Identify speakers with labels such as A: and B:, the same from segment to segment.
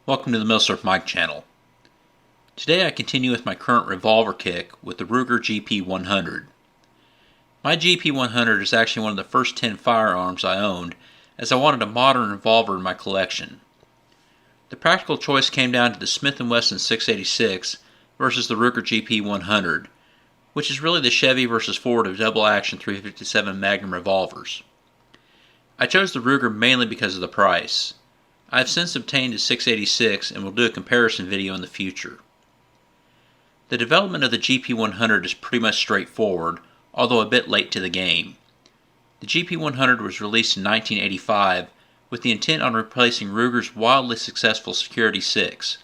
A: Welcome to the Millsurf Mike channel. Today I continue with my current revolver kick with the Ruger GP100. My GP100 is actually one of the first 10 firearms I owned, as I wanted a modern revolver in my collection. The practical choice came down to the Smith & Wesson 686 versus the Ruger GP100, which is really the Chevy versus Ford of double-action .357 Magnum revolvers. I chose the Ruger mainly because of the price. I have since obtained a 686 and will do a comparison video in the future. The development of the GP100 is pretty much straightforward, although a bit late to the game. The GP100 was released in 1985 with the intent on replacing Ruger's wildly successful Security 6.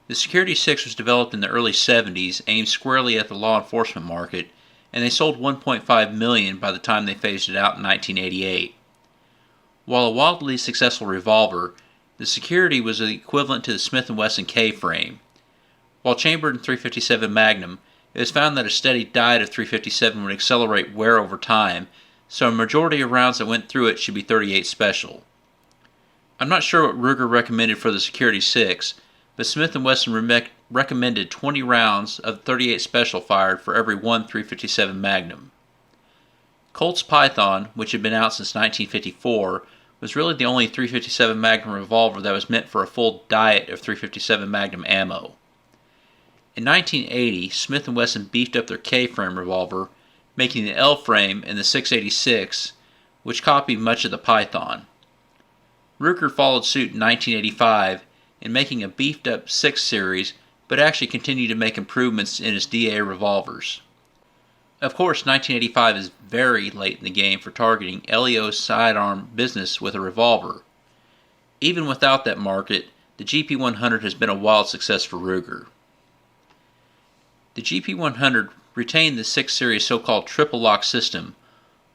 A: The Security 6 was developed in the early 70s, aimed squarely at the law enforcement market, and they sold 1.5 million by the time they phased it out in 1988. While a wildly successful revolver, the Security was the equivalent to the Smith & Wesson K-frame. While chambered in .357 Magnum, it was found that a steady diet of .357 would accelerate wear over time, so a majority of rounds that went through it should be .38 Special. I'm not sure what Ruger recommended for the Security 6, but Smith & Wesson recommended 20 rounds of .38 Special fired for every one .357 Magnum. Colt's Python, which had been out since 1954, was really the only .357 Magnum revolver that was meant for a full diet of .357 Magnum ammo. In 1980, Smith & Wesson beefed up their K-frame revolver, making the L-frame in the 686, which copied much of the Python. Ruger followed suit in 1985 in making a beefed-up 6 series, but actually continued to make improvements in its DA revolvers. Of course, 1985 is very late in the game for targeting LEO sidearm business with a revolver. Even without that market, the GP100 has been a wild success for Ruger. The GP100 retained the 6 series so-called triple lock system,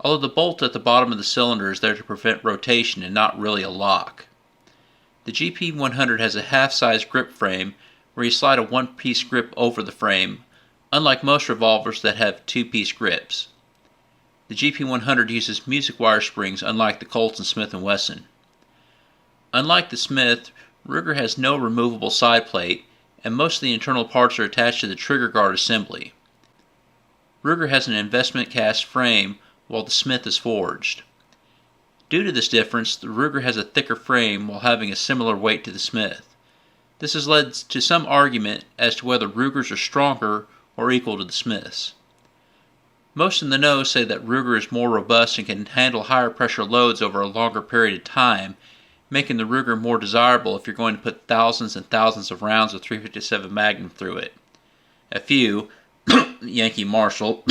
A: although the bolt at the bottom of the cylinder is there to prevent rotation and not really a lock. The GP100 has a half-size grip frame where you slide a one-piece grip over the frame, unlike most revolvers that have two-piece grips. The GP100 uses music wire springs unlike the Colt and Smith & Wesson. Unlike the Smith, Ruger has no removable side plate, and most of the internal parts are attached to the trigger guard assembly. Ruger has an investment cast frame while the Smith is forged. Due to this difference, the Ruger has a thicker frame while having a similar weight to the Smith. This has led to some argument as to whether Rugers are stronger or equal to the Smiths. Most in the know say that Ruger is more robust and can handle higher pressure loads over a longer period of time, making the Ruger more desirable if you're going to put thousands and thousands of rounds of .357 Magnum through it. A few, Yankee Marshall,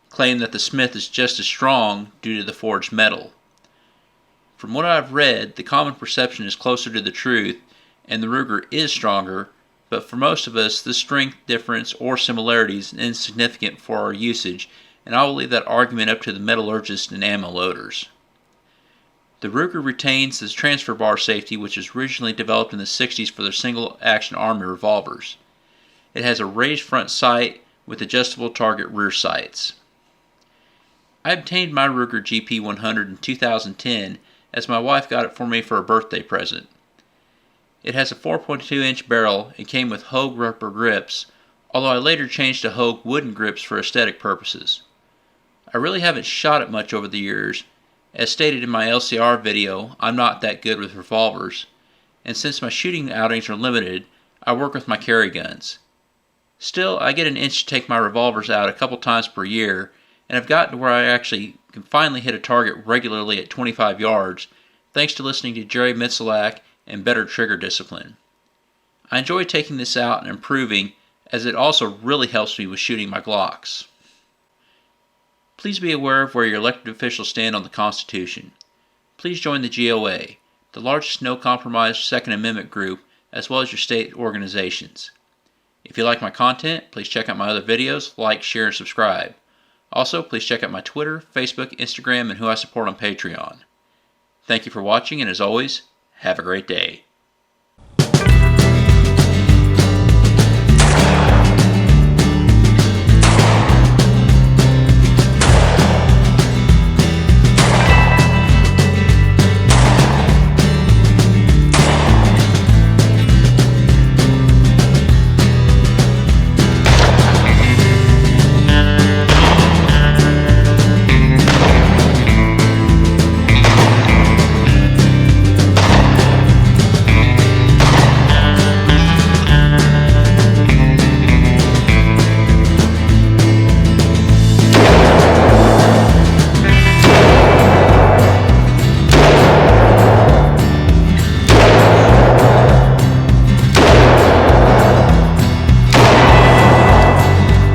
A: claim that the Smith is just as strong due to the forged metal. From what I've read, the common perception is closer to the truth, and the Ruger is stronger, but for most of us, this strength difference or similarity is insignificant for our usage, and I will leave that argument up to the metallurgists and ammo loaders. The Ruger retains the transfer bar safety which was originally developed in the 60s for their single-action Army revolvers. It has a raised front sight with adjustable target rear sights. I obtained my Ruger GP100 in 2010 as my wife got it for me for a birthday present. It has a 4.2-inch barrel and came with Hogue rubber grips, although I later changed to Hogue wooden grips for aesthetic purposes. I really haven't shot it much over the years. As stated in my LCR video, I'm not that good with revolvers, and since my shooting outings are limited, I work with my carry guns. Still, I get an itch to take my revolvers out a couple times per year, and I've gotten to where I actually can finally hit a target regularly at 25 yards, thanks to listening to Jerry Mitzelak and better trigger discipline. I enjoy taking this out and improving, as it also really helps me with shooting my Glocks. Please be aware of where your elected officials stand on the Constitution. Please join the GOA, the largest no-compromise Second Amendment group, as well as your state organizations. If you like my content, please check out my other videos, like, share, and subscribe. Also, please check out my Twitter, Facebook, Instagram, and who I support on Patreon. Thank you for watching, and as always, have a great day.